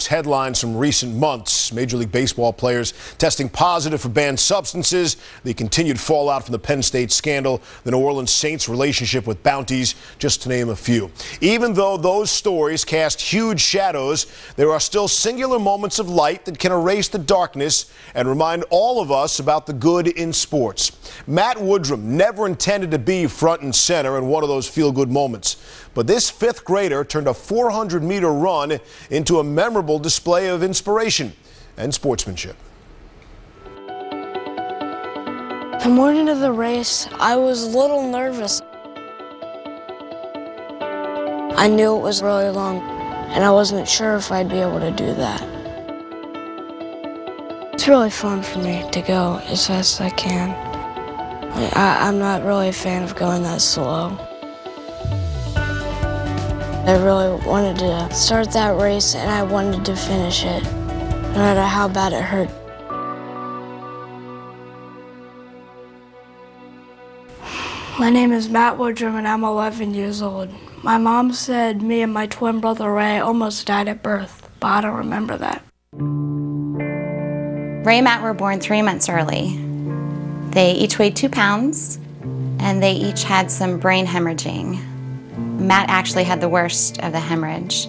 sports headlines from recent months. Major League Baseball players testing positive for banned substances, the continued fallout from the Penn State scandal, the New Orleans Saints' relationship with bounties, just to name a few. Even though those stories cast huge shadows, there are still singular moments of light that can erase the darkness and remind all of us about the good in sports. Matt Woodrum never intended to be front and center in one of those feel-good moments, but this fifth grader turned a 400-meter run into a memorable display of inspiration and sportsmanship. The morning of the race, I was a little nervous. I knew it was really long, and I wasn't sure if I'd be able to do that. It's really fun for me to go as fast as I can. I'm not really a fan of going that slow. I really wanted to start that race, and I wanted to finish it, no matter how bad it hurt. My name is Matt Woodrum, and I'm 11 years old. My mom said me and my twin brother Ray almost died at birth, but I don't remember that. Ray and Matt were born 3 months early. They each weighed 2 pounds, and they each had some brain hemorrhaging. Matt actually had the worst of the hemorrhage.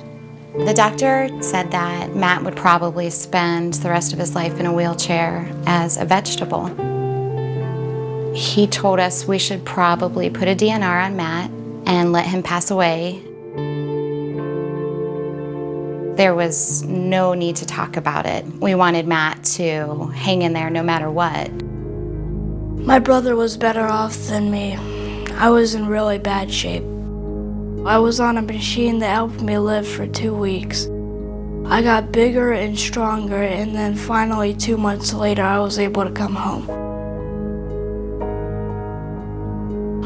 The doctor said that Matt would probably spend the rest of his life in a wheelchair as a vegetable. He told us we should probably put a DNR on Matt and let him pass away. There was no need to talk about it. We wanted Matt to hang in there no matter what. My brother was better off than me. I was in really bad shape. I was on a machine that helped me live for 2 weeks. I got bigger and stronger, and then finally 2 months later I was able to come home.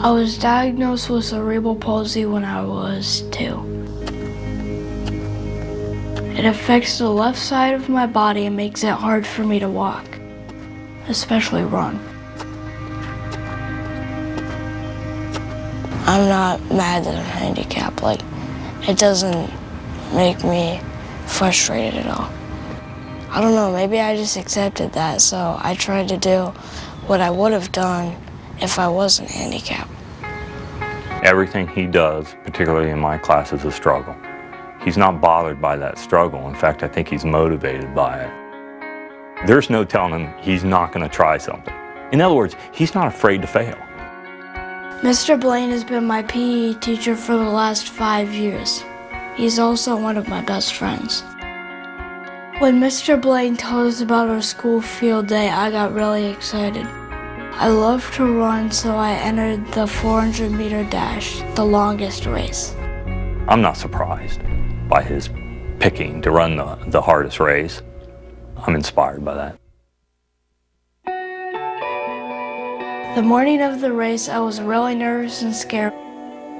I was diagnosed with cerebral palsy when I was 2. It affects the left side of my body and makes it hard for me to walk, especially run. I'm not mad that I'm handicapped. Like, it doesn't make me frustrated at all. I don't know, maybe I just accepted that, so I tried to do what I would have done if I wasn't handicapped. Everything he does, particularly in my class, is a struggle. He's not bothered by that struggle. In fact, I think he's motivated by it. There's no telling him he's not going to try something. In other words, he's not afraid to fail. Mr. Blaine has been my PE teacher for the last 5 years. He's also one of my best friends. When Mr. Blaine told us about our school field day, I got really excited. I love to run, so I entered the 400-meter dash, the longest race. I'm not surprised by his picking to run the hardest race. I'm inspired by that. The morning of the race, I was really nervous and scared,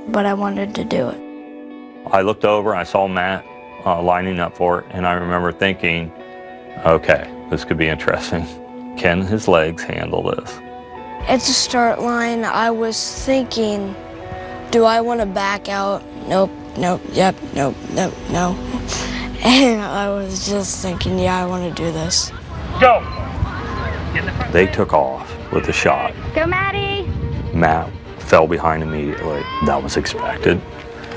but I wanted to do it. I looked over, I saw Matt lining up for it, and I remember thinking, okay, this could be interesting. Can his legs handle this? At the start line, I was thinking, do I want to back out? Nope, nope, yep, nope, nope, no. And I was just thinking, yeah, I want to do this. Go! They took off with a shot. Go, Maddie! Matt fell behind immediately. That was expected.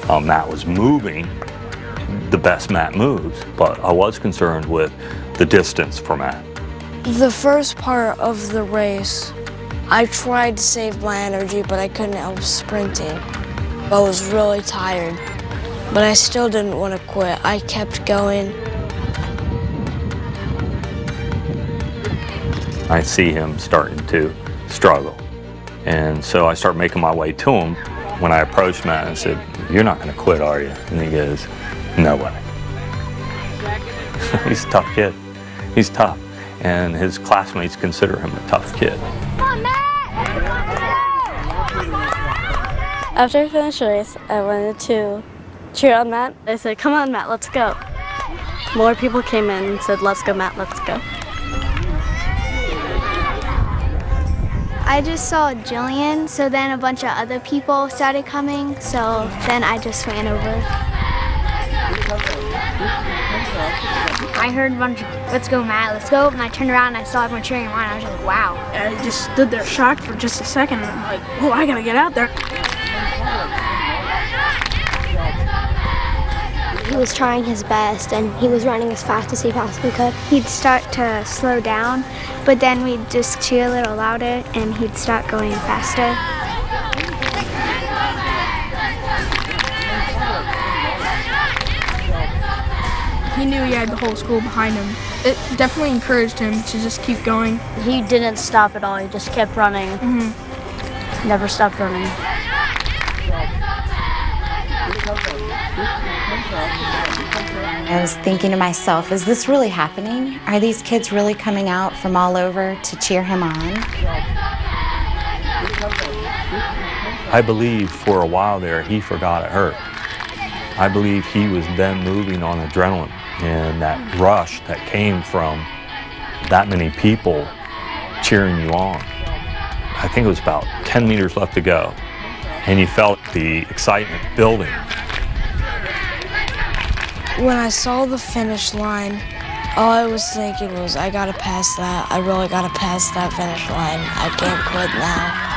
Matt was moving the best Matt moves, but I was concerned with the distance for Matt. The first part of the race, I tried to save my energy, but I couldn't help sprinting. I was really tired, but I still didn't want to quit. I kept going. I see him starting to struggle, and so I start making my way to him. When I approached Matt, I said, "You're not going to quit, are you?" And he goes, "No way." He's a tough kid. He's tough, and his classmates consider him a tough kid. After I finished the race, I wanted to cheer on Matt. I said, "Come on, Matt, let's go." More people came in and said, "Let's go, Matt, let's go." I just saw Jillian, so then a bunch of other people started coming, so then I just ran over. I heard a bunch of, let's go, Matt, let's go. And I turned around and I saw everyone cheering him on. I was like, wow. I just stood there shocked for just a second. And I'm like, oh, I gotta get out there. He was trying his best and he was running as fast as he possibly could. He'd start to slow down, but then we'd just cheer a little louder and he'd start going faster. He knew he had the whole school behind him. It definitely encouraged him to just keep going. He didn't stop at all. He just kept running. Never stopped running. I was thinking to myself, is this really happening? Are these kids really coming out from all over to cheer him on? I believe for a while there he forgot it hurt. I believe he was then moving on adrenaline and that rush that came from that many people cheering you on. I think it was about 10 meters left to go, and you felt the excitement building. When I saw the finish line, all I was thinking was, I gotta pass that. I really gotta pass that finish line. I can't quit now.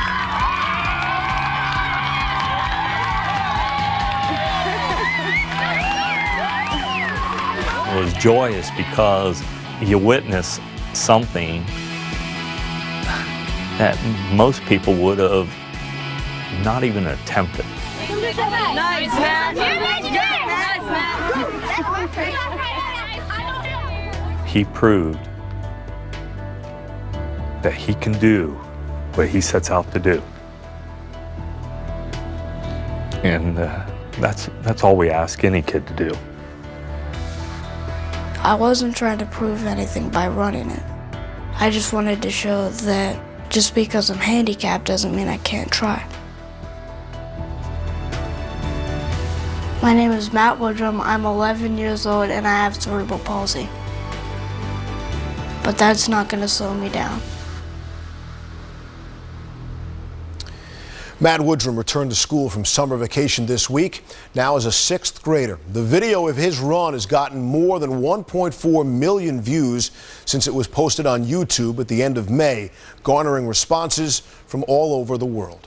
It was joyous because you witnessed something that most people would have not even attempted. Nice, man. He proved that he can do what he sets out to do. And that's all we ask any kid to do. I wasn't trying to prove anything by running it. I just wanted to show that just because I'm handicapped doesn't mean I can't try. My name is Matt Woodrum. I'm 11 years old and I have cerebral palsy. But that's not going to slow me down. Matt Woodrum returned to school from summer vacation this week, now as a 6th grader. The video of his run has gotten more than 1.4 million views since it was posted on YouTube at the end of May, garnering responses from all over the world.